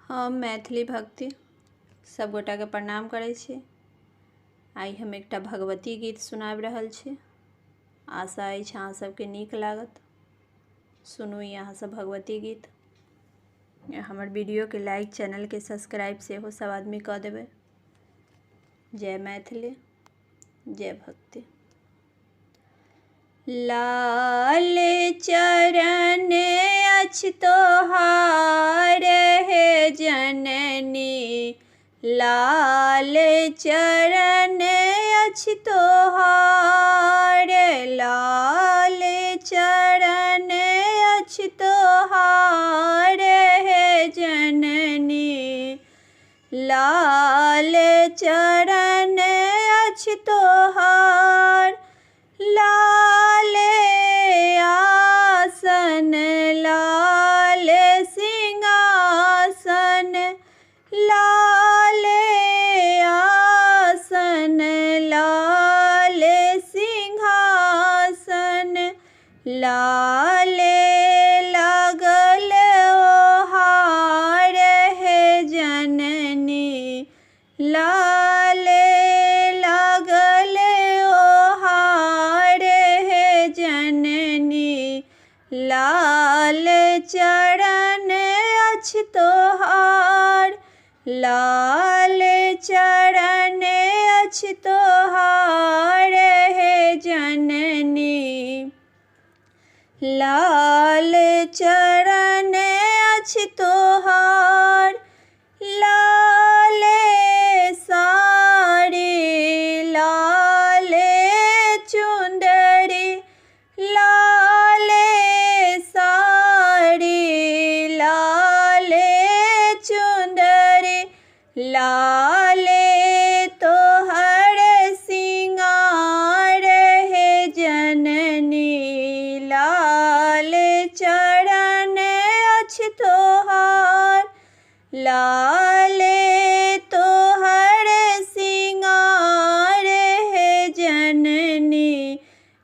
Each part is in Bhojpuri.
हम मैथिली भक्ति सब गोटा के प्रणाम करै छी। आई हम एकटा भगवती गीत सुनाबि रहल छी। आशा अछि अहाँ सबके नीक लागत। सुनू अहाँ सब भगवती गीत। हमर वीडियो के लाइक, चैनल के सब्सक्राइब सेहो सब आदमी कऽ देबै। जय मैथिली, जय भक्ति। लाल चरण अछि तोहार हे जननी, लाल चरण अछि तोहार, लाल चरण अछि तोहार हे जननी, लाल चरण अछि तोहार। लाल आसन लाल सिंहासन, लाल आसन लाल सिंहासन, लाल लागल ओहार हे जननी, लाल लागल ओहार हे जननी, लाल चरण अछि तोहार, लाल चरण अछि तोहार हे जननी, लाल चरण अछि तोहार। लाल साड़ी लाल चुंदरी, लाल साड़ी लाल चुंदरी, लाल तोहर सिंगार हे जननी, लाल चरण अछि तोहार, लाल तोहर सिंगार हे जननी,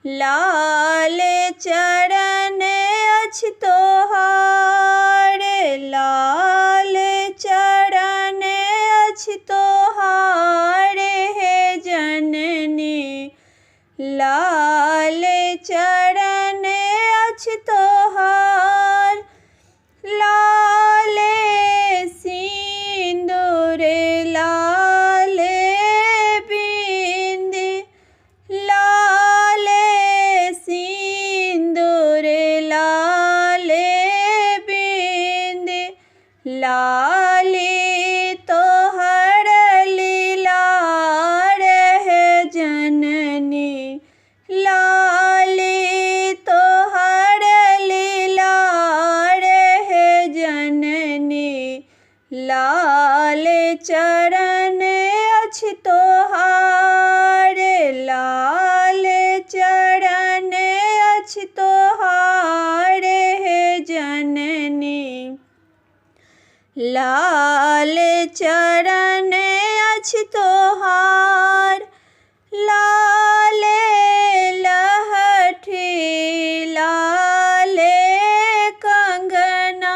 लाल चरण अछि तोहार, लाल चरण अछि तोहार हे जननी, लाल चरण अछि तोहार। लाल सिंदूर लाल बिंदी, लाल सिंदूर लाल बिंदी, लाली तोहर लीलार हे जननी, लाली तोहर लीलार हे जननी, लाल चरण अछि तोहार, लाल चरण अछि तोहार हे जननी, लाल चरण अछि तोहार। लाल लहठी लाल कंगना,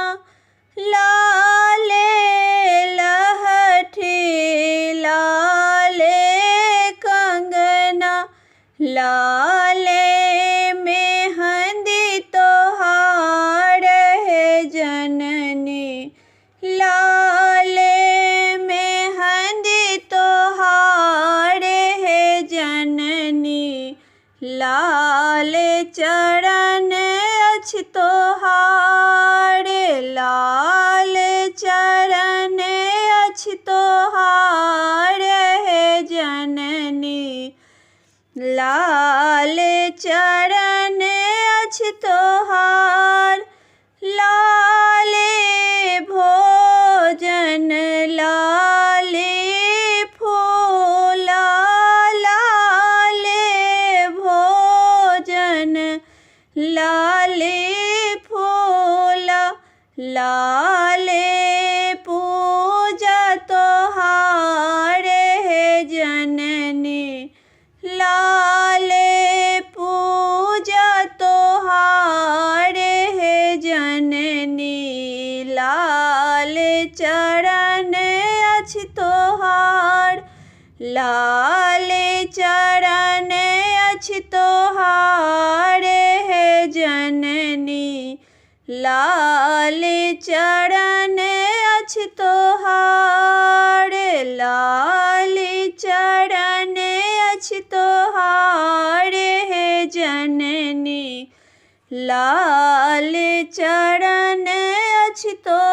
लाल लहठी लाल कंगना, लाल मेहंदी तोहार हे जननी, लाल मेहंदी तोहार हे जननी, लाल चरण अछि तोहार, लाल चरण अछि तोहार हे जननी, लाल चरण अछि तोहार। लाल भोजन लाल फूल, लाल भोजन लाल फूल, लाल पूजा तोहार हे जननी, लाल पूजा तोहार हे जननी, लाल लाल चरण अछि तोहार, लाल चरण अछि तोहार हे जननी, लाल चरण अछि तोहार, लाल चरण अछि तोहार हे जननी, लाल चरण अछि तोहार।